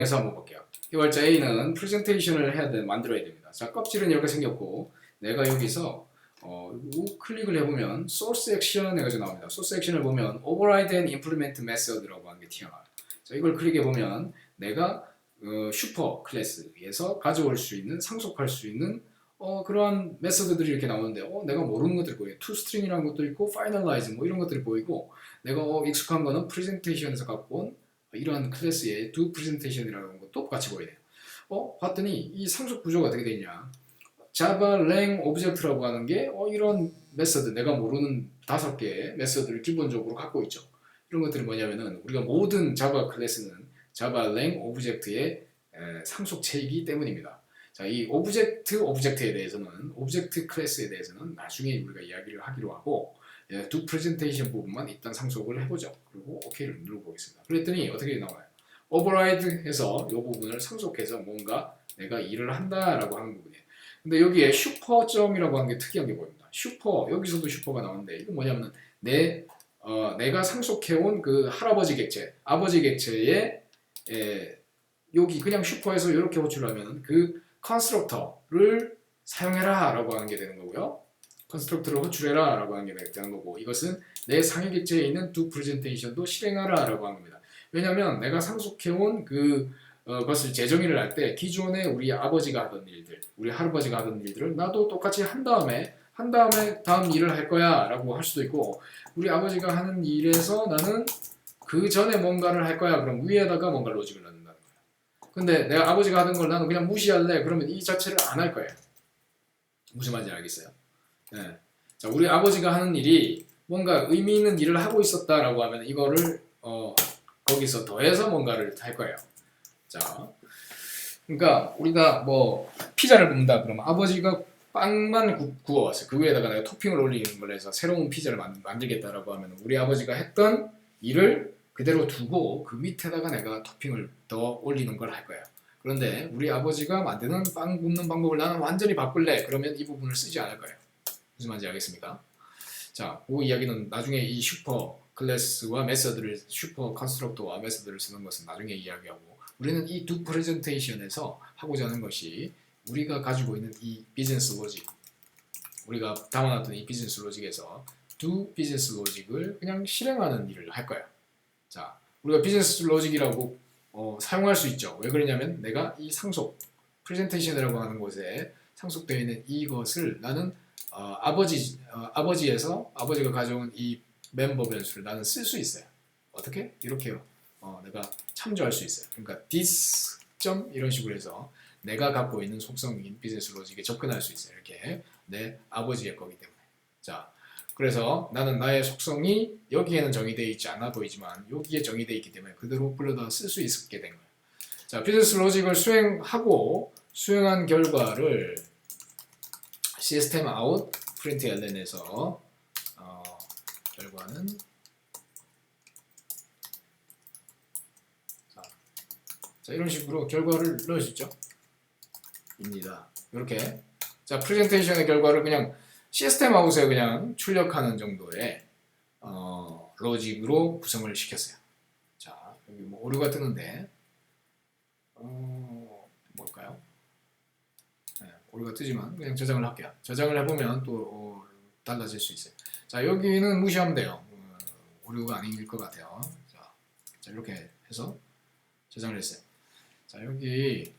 해서 한번 볼게요. 개발자 A는 프레젠테이션을 만들어야 됩니다. 자, 껍질은 이렇게 생겼고 내가 여기서 클릭을 해보면 source action 해가지고 나옵니다. source action을 보면 override and implement method라고 하는 게 튀어나와요. 자, 이걸 클릭해보면 내가 슈퍼 클래스에서 가져올 수 있는, 상속할 수 있는 그러한 메소드들이 이렇게 나오는데 내가 모르는 것들이 보여요. toString이라는 것도 있고 finalize 뭐 이런 것들이 보이고 내가 익숙한 거는 presentation에서 갖고 온 이러한 클래스의 do presentation이라는 것도 같이 보이네요. 봤더니 이 상속 구조가 어떻게 되냐? Java Lang Object라고 하는 게 이런 메소드, 내가 모르는 5개의 메소드를 기본적으로 갖고 있죠. 이런 것들이 뭐냐면은 우리가 모든 자바 클래스는 Java Lang Object의 상속체이기 때문입니다. 자, 이 오브젝트에 대해서는, 오브젝트 클래스에 대해서는 나중에 우리가 이야기를 하기로 하고 do presentation 부분만 일단 상속을 해보죠. 그리고 OK를 눌러보겠습니다. 그랬더니 어떻게 나와요? override 해서 이 부분을 상속해서 뭔가 내가 일을 한다라고 하는 부분이에요. 근데 여기에 슈퍼점이라고 하는 게 특이한 게 보입니다. 슈퍼, 여기서도 슈퍼가 나오는데 이건 뭐냐면 내가 상속해온 그 할아버지 객체, 아버지 객체에 여기 그냥 슈퍼에서 이렇게 호출하면 그 컨스트럭터를 사용해라 라고 하는 게 되는 거고요. 컨스트럭터를 호출해라 라고 하는 게 되는 거고 이것은 내 상위 객체에 있는 do presentation도 실행하라 라고 하는 겁니다. 왜냐하면 내가 상속해온 그것을 재정의를 할 때 기존에 우리 아버지가 하던 일들, 우리 할아버지가 하던 일들을 나도 똑같이 한 다음에 다음 일을 할 거야 라고 할 수도 있고 우리 아버지가 하는 일에서 나는 그 전에 뭔가를 할 거야 그럼 위에다가 뭔가 로직을 넣는다는 거야. 근데 내가 아버지가 하던 걸 나는 그냥 무시할래 그러면 이 자체를 안 할 거예요. 무슨 말인지 알겠어요? 네. 자, 우리 아버지가 하는 일이 뭔가 의미 있는 일을 하고 있었다라고 하면 이거를 거기서 더해서 뭔가를 할 거예요. 자, 그러니까 우리가 뭐 피자를 굽는다 그러면 아버지가 빵만 구워왔어요. 그 위에다가 내가 토핑을 올리는 걸 해서 새로운 피자를 만들겠다라고 하면 우리 아버지가 했던 일을 그대로 두고 그 밑에다가 내가 토핑을 더 올리는 걸 할 거예요. 그런데 우리 아버지가 만드는 빵 굽는 방법을 나는 완전히 바꿀래. 그러면 이 부분을 쓰지 않을 거예요. 무슨 말인지 알겠습니까? 자, 그 이야기는 나중에 이 슈퍼 클래스와 메서드를 슈퍼 컨스트럭터와 메서드를 쓰는 것은 나중에 이야기하고 우리는 이 do presentation에서 하고자 하는 것이 우리가 가지고 있는 이 비즈니스 로직 우리가 담아놨던 이 비즈니스 로직에서 do 비즈니스 로직을 그냥 실행하는 일을 할 거예요. 자, 우리가 비즈니스 로직이라고 사용할 수 있죠. 왜 그러냐면 내가 이 상속 프레젠테이션이라고 하는 곳에 상속되어 있는 이것을 나는 아버지에서 아버지가 가져온 이 멤버 변수를 나는 쓸 수 있어요. 어떻게? 이렇게요. 내가 참조할 수 있어요. 그러니까 this 점 이런 식으로 해서 내가 갖고 있는 속성인 비즈니스 로직에 접근할 수 있어요. 이렇게 내 아버지의 거기 때문에. 자, 그래서 나는 나의 속성이 여기에는 정의되어 있지 않아 보이지만 여기에 정의되어 있기 때문에 그대로 불러다 쓸 수 있게 된 거예요. 자, 비즈니스 로직을 수행한 결과를 시스템 아웃 프린트 ln에서 결과는 자 이런 식으로 결과를 넣으시죠. 입니다. 이렇게 자 프레젠테이션의 결과를 그냥 시스템 아웃에 그냥 출력하는 정도의 로직으로 구성을 시켰어요. 자 여기 뭐 오류가 뜨는데 뭘까요? 네, 오류가 뜨지만 그냥 저장을 할게요. 저장을 해보면 또 달라질 수 있어요. 자 여기는 무시하면 돼요. 오류가 아닐 것 같아요. 자 이렇게 해서 저장을 했어요. 자 여기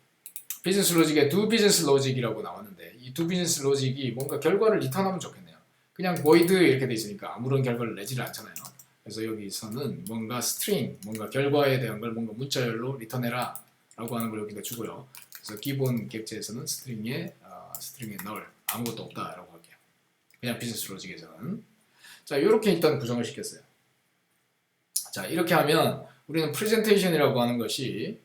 비즈니스 로직에 do 비즈니스 로직이라고 나왔는데 이 do 비즈니스 로직이 뭔가 결과를 리턴하면 좋겠네요. 그냥 void 이렇게 돼 있으니까 아무런 결과를 내지를 않잖아요. 그래서 여기서는 뭔가 스트링, 뭔가 결과에 대한 걸 뭔가 문자열로 리턴해라 라고 하는 걸 여기다 주고요. 그래서 기본 객체에서는 스트링에 null 아무것도 없다 라고 할게요. 그냥 비즈니스 로직에서는 자 이렇게 일단 구성을 시켰어요. 자 이렇게 하면 우리는 프레젠테이션이라고 하는 것이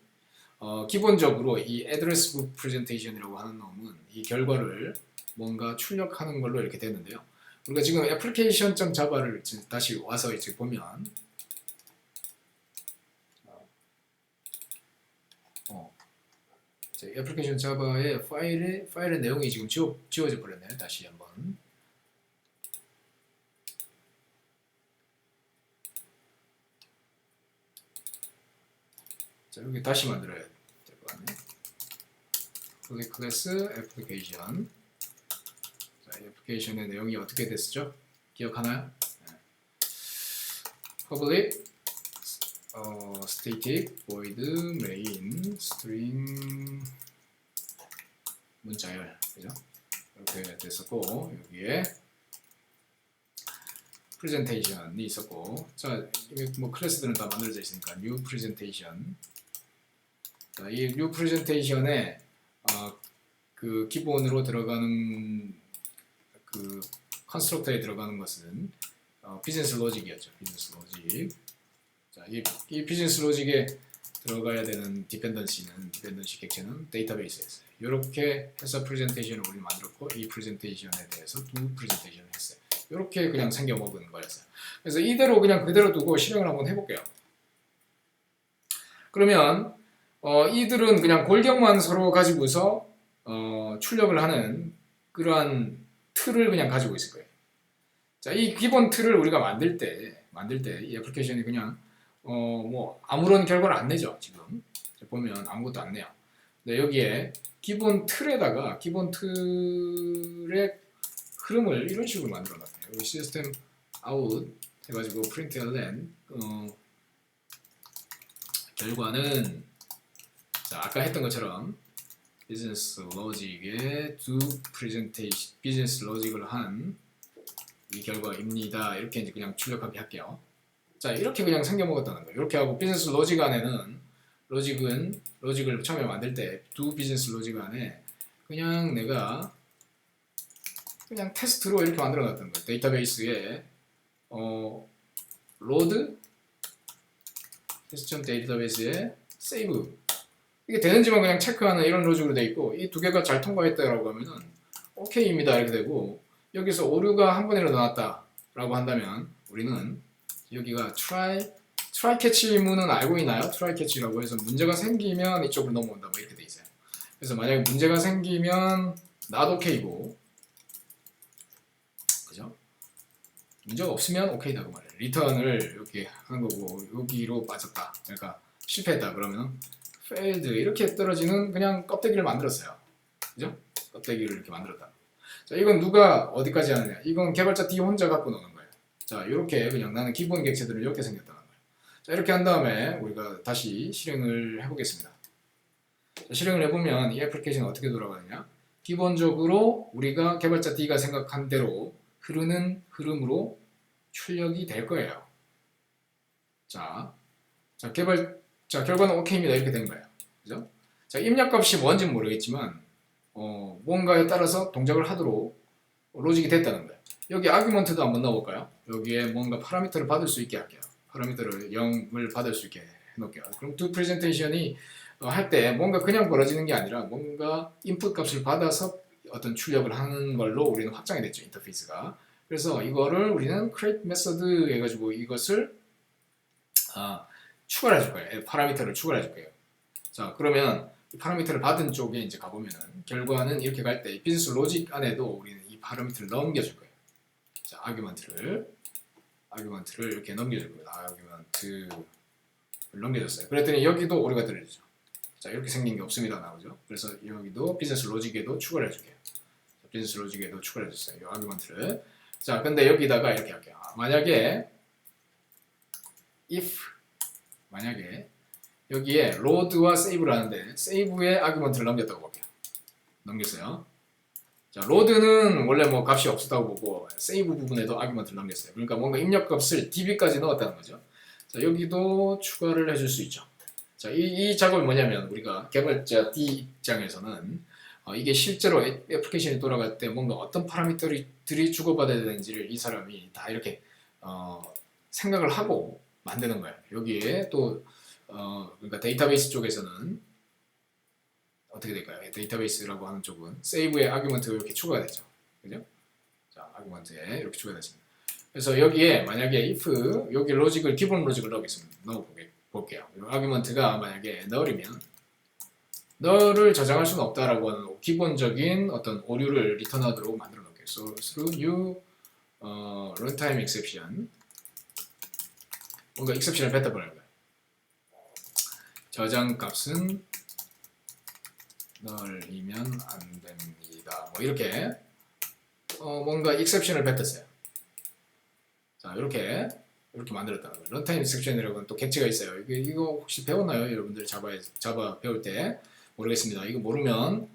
기본적으로 이 address book presentation이라고 하는 놈은 이 결과를 뭔가 출력하는 걸로 이렇게 되는데요. 우리가 지금 application.java를 다시 와서 이제 보면 애플리케이션 자바의 파일의 내용이 지금 지워져 버렸네요. 다시 한번. 자, 여기 다시 만들어야 public class application. 자, 이 애플리케이션의 내용이 어떻게 됐었죠? 기억하나요? 네. public static void main string 문자열, 그죠? 이렇게 됐었고, 여기에 프레젠테이션이 있었고, 자, 뭐 클래스들은 다 만들어져 있으니까 new presentation. 자, 이 new presentation에 그 기본으로 들어가는 그 컨스트럭터에 들어가는 것은 비즈니스 로직이었죠. 비즈니스 로직. 자, 이 비즈니스 로직에 들어가야 되는 디펜던시 객체는 데이터베이스였어요. 이렇게 해서 프레젠테이션을 우리 만들었고, 이 프레젠테이션에 대해서 두 프레젠테이션을 했어요. 이렇게 그냥 생겨 먹은 거였어요. 그래서 이대로 그냥 그대로 두고 실행을 한번 해볼게요. 그러면 이들은 그냥 골격만 서로 가지고서 출력을 하는 그러한 틀을 그냥 가지고 있을 거예요. 자, 이 기본 틀을 우리가 만들 때 이 애플리케이션이 그냥 뭐 아무런 결과를 안 내죠. 지금 보면 아무것도 안 내요. 근데 여기에 기본 틀에다가 기본 틀의 흐름을 이런 식으로 만들어 놨어요. 여기 시스템 아웃 해가지고 println 결과는 자, 아까 했던 것처럼 비즈니스 로직의 비즈니스 로직을 한 이 결과입니다. 이렇게 이제 그냥 출력하게 할게요. 자, 이렇게 그냥 생겨 먹었다는 거예요. 이렇게 하고 비즈니스 로직 안에는 로직을 처음에 만들 때 두 비즈니스 로직 안에 그냥 내가 그냥 테스트로 이렇게 만들어 놨던 거예요. 데이터베이스에 로드 시스템 데이터베이스에 세이브 이게 되는지만 그냥 체크하는 이런 로직으로 되어 있고, 이 두 개가 잘 통과했다라고 하면은 오케이입니다 이렇게 되고, 여기서 오류가 한 번이라도 나왔다라고 한다면 우리는 여기가 try catch문은 알고 있나요? try catch라고 해서 문제가 생기면 이쪽으로 넘어온다 뭐 이렇게 돼 있어요. 그래서 만약에 문제가 생기면 not okay고, 그죠? 문제가 없으면 okay다 그 말이에요. 리턴을 이렇게 하는 거고, 여기로 빠졌다, 그러니까 실패했다 그러면 failed 이렇게 떨어지는 그냥 껍데기를 만들었어요. 그죠? 껍데기를 이렇게 만들었다. 자, 이건 누가 어디까지 하느냐? 이건 개발자 D 혼자 갖고 노는 거예요. 자, 이렇게 그냥 나는 기본 객체들은 이렇게 생겼다는 거예요. 자, 이렇게 한 다음에 우리가 다시 실행을 해보겠습니다. 자, 실행을 해보면 이 애플리케이션은 어떻게 돌아가느냐? 기본적으로 우리가 개발자 D가 생각한 대로 흐르는 흐름으로 출력이 될 거예요. 자, 결과는 OK입니다. 이렇게 된 거예요. 그죠? 자, 입력값이 뭔지는 모르겠지만 뭔가에 따라서 동작을 하도록 로직이 됐다는 거예요. 여기 아규먼트도 한번 넣어볼까요? 여기에 뭔가 파라미터를 받을 수 있게 할게요. 파라미터를 0을 받을 수 있게 해놓을게요. 그럼 두 프레젠테이션이 할 때 뭔가 그냥 벌어지는 게 아니라 뭔가 인풋 값을 받아서 어떤 출력을 하는 걸로 우리는 확장이 됐죠. 인터페이스가. 그래서 이거를 우리는 create method 해가지고 이것을 추가를 해줄 거예요. 파라미터를 추가를 해줄 거예요. 자, 그러면 이 파라미터를 받은 쪽에 이제 가보면은 결과는 이렇게 갈 때 비즈니스 로직 안에도 우리는 이 파라미터를 넘겨줄 거예요. 자, 아규먼트를 이렇게 넘겨줄 거예요. 아규먼트를 넘겨줬어요. 그랬더니 여기도 오류가 들어지죠. 자, 이렇게 생긴 게 없습니다 나오죠. 그래서 여기도 비즈니스 로직에도 추가를 해줄게요. 자, 비즈니스 로직에도 추가를 해줬어요. 이 아규먼트를. 자, 근데 여기다가 이렇게 할게요. 만약에 여기에 로드와 세이브를 하는데 세이브에 아규먼트를 넘겼다고 볼게요. 넘겼어요. 자, 로드는 원래 뭐 값이 없었다고 보고 세이브 부분에도 아규먼트를 넘겼어요. 그러니까 뭔가 입력값을 db까지 넣었다는 거죠. 자, 여기도 추가를 해줄 수 있죠. 자, 이 작업이 뭐냐면 우리가 개발자 D 입장에서는 이게 실제로 애플리케이션이 돌아갈 때 뭔가 어떤 파라미터들이 주고받아야 되는지를 이 사람이 다 이렇게 생각을 하고 만드는 거예요. 여기에 또 그러니까 데이터베이스 쪽에서는 어떻게 될까요? 데이터베이스라고 하는 쪽은 세이브에 아규먼트가 이렇게 추가가 되죠. 그죠? 자, 아규먼트에 이렇게 추가가 됐습니다. 그래서 여기에 만약에 if 여기 로직을 기본 로직을 넣어볼게요. 아규먼트가 만약에 null이면 null을 저장할 수는 없다라고 하는 기본적인 어떤 오류를 리턴하도록 만들어 놓을게요. So through new runtime exception 뭔가 exception을 뱉어버리는 거예요. 저장 값은 널이면 안 됩니다. 뭐 이렇게 뭔가 exception을 뱉었어요. 자, 이렇게 만들었다는 거예요. 런타임 exception이라고는 또 객체가 있어요. 이거 혹시 배웠나요? 여러분들 자바 배울 때 모르겠습니다. 이거 모르면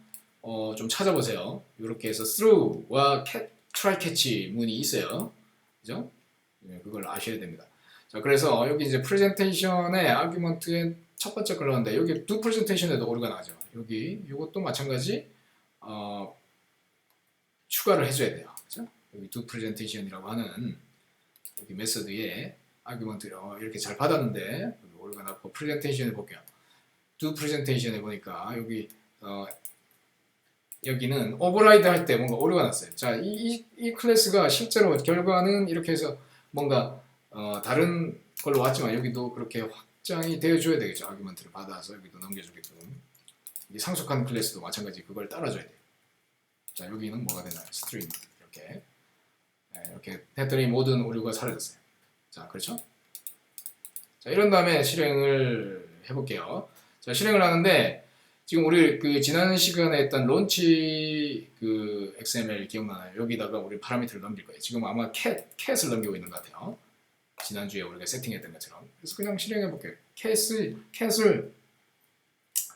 좀 찾아보세요. 이렇게 해서 through와 try catch 문이 있어요. 그죠? 네, 그걸 아셔야 됩니다. 자, 그래서 여기 이제 프레젠테이션의 아규먼트의 첫 번째 걸 넣었는데 여기 do presentation에도 오류가 나죠. 여기 이것도 마찬가지 추가를 해줘야 돼요. 그죠? 여기 do presentation이라고 하는 여기 메소드에 아규먼트를 이렇게 잘 받았는데 여기 오류가 났고 프레젠테이션을 볼게요. do presentation에 보니까 여기 여기는 오버라이드 할 때 뭔가 오류가 났어요. 자, 이 클래스가 실제로 결과는 이렇게 해서 뭔가 다른 걸로 왔지만 여기도 그렇게 확장이 되어줘야 되겠죠. 아규먼트를 받아서 여기도 넘겨주게끔. 이 상속한 클래스도 마찬가지 그걸 따라줘야 돼요. 자, 여기는 뭐가 되나요? 스트링 이렇게 이렇게 했더니 모든 오류가 사라졌어요. 자, 그렇죠? 자, 이런 다음에 실행을 해볼게요. 자, 실행을 하는데 지금 우리 그 지난 시간에 했던 론치 그 XML 기억나나요? 여기다가 우리 파라미터를 넘길 거예요. 지금 아마 캣을 넘기고 있는 것 같아요. 지난주에 우리가 세팅했던 것처럼. 그래서 그냥 실행해 볼게요. 캣을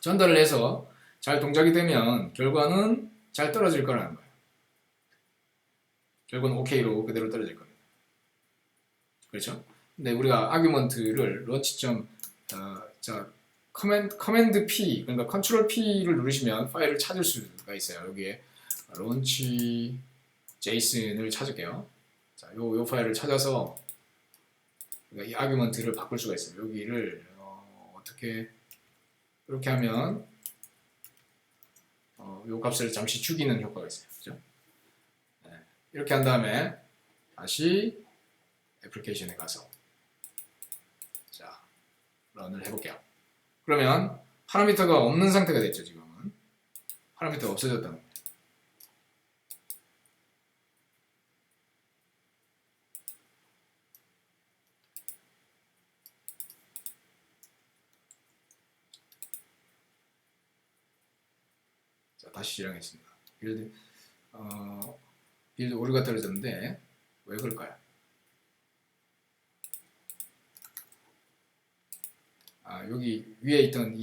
전달을 해서 잘 동작이 되면 결과는 잘 떨어질 거라는 거예요. 결과는 OK로 그대로 떨어질 겁니다. 그렇죠? 근데 우리가 아규먼트를 런치.자 커맨드 P 그러니까 컨트롤 P를 누르시면 파일을 찾을 수가 있어요. 여기에 launch JSON을 찾을게요. 자, 요 파일을 찾아서 이 아규먼트를 바꿀 수가 있어요. 여기를 어떻게 이렇게 하면 요 값을 잠시 죽이는 효과가 있어요. 그죠? 네. 이렇게 한 다음에 다시 애플리케이션에 가서 자 런을 해볼게요. 그러면 파라미터가 없는 상태가 됐죠. 지금은 파라미터가 없어졌다는 거예요. 자, 다시 실행했습니다. 빌드 오류가 떨어졌는데 왜 그럴까요? 여기 위에 있던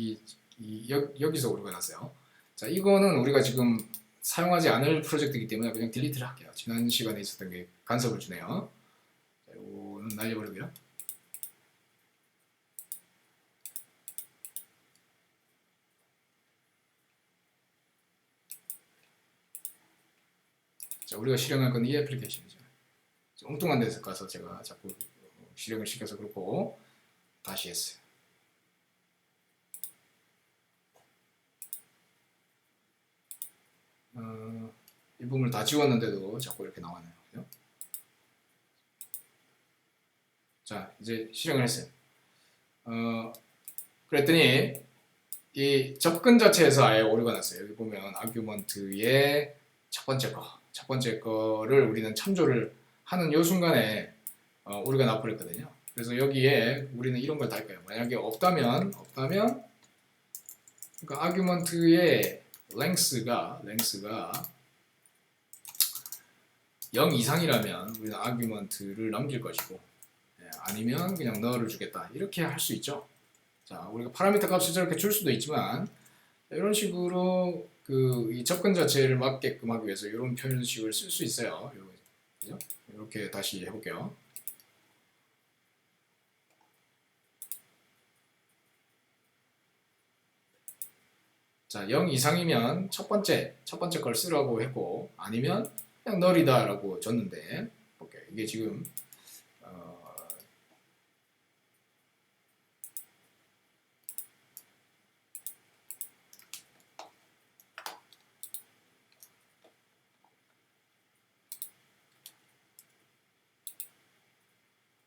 여기서 오류가 났어요. 자, 이거는 우리가 지금 사용하지 않을 프로젝트이기 때문에 그냥 딜리트를 할게요. 지난 시간에 있었던 게 간섭을 주네요. 자, 이거는 날려버리고요. 자, 우리가 실행할 건 이 애플리케이션이죠. 엉뚱한 데서 가서 제가 자꾸 실행을 시켜서 그렇고 다시 했어요. 이 부분을 다 지웠는데도 자꾸 이렇게 나왔네요. 그죠? 자, 이제 실행을 했어요. 그랬더니 이 접근 자체에서 아예 오류가 났어요. 여기 보면 아규먼트의 첫 번째 거를 우리는 참조를 하는 요 순간에 오류가 나버렸거든요. 그래서 여기에 우리는 이런 걸 달 거예요. 만약에 없다면 그러니까 아규먼트의 length가 0 이상이라면 우리는 아규먼트를 넘길 것이고 아니면 그냥 null을 주겠다 이렇게 할 수 있죠. 자, 우리가 파라미터 값을 저렇게 줄 수도 있지만 이런 식으로 이 접근 자체를 맞게끔 하기 위해서 이런 표현식을 쓸 수 있어요. 그죠? 이렇게 다시 해볼게요. 자, 0 이상이면 첫 번째 걸 쓰라고 했고 아니면 그냥 null이다 라고 줬는데 볼게요. 이게 지금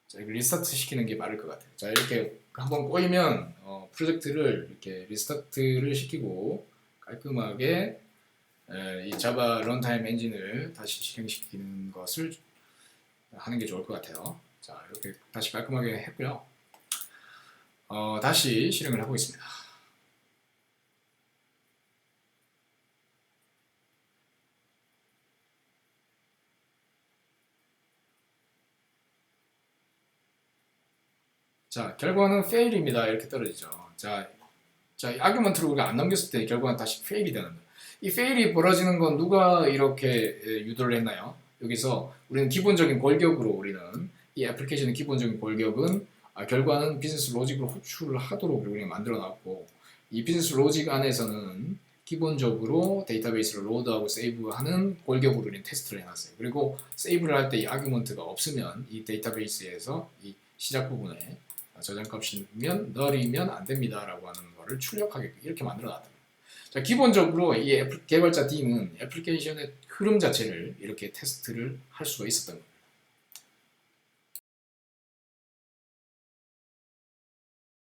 자, 이거 리스타트 시키는 게 맞을 것 같아요. 자, 이렇게 한번 꼬이면 프로젝트를 이렇게 리스타트를 시키고 깔끔하게 이 자바 런타임 엔진을 다시 실행시키는 것을 하는 게 좋을 것 같아요. 자, 이렇게 다시 깔끔하게 했고요. 다시 실행을 하고 있습니다. 자, 결과는 fail입니다. 이렇게 떨어지죠. 자, 아규먼트를 우리가 안 넘겼을 때 결과는 다시 fail이 되는 거예요. 이 fail이 벌어지는 건 누가 이렇게 유도를 했나요? 여기서 우리는 기본적인 골격으로 우리는 이 애플리케이션의 기본적인 골격은 결과는 비즈니스 로직으로 호출을 하도록 우리가 만들어 놨고, 이 비즈니스 로직 안에서는 기본적으로 데이터베이스를 로드하고 세이브하는 골격으로 우리는 테스트를 해놨어요. 그리고 세이브를 할 때 이 아규먼트가 없으면 이 데이터베이스에서 이 시작 부분에 저장값이면 널이면 안 됩니다 라고 하는 거를 출력하게 이렇게 만들어 놨다. 자, 기본적으로 이 개발자 팀은 애플리케이션의 흐름 자체를 이렇게 테스트를 할 수가 있었던 거예요.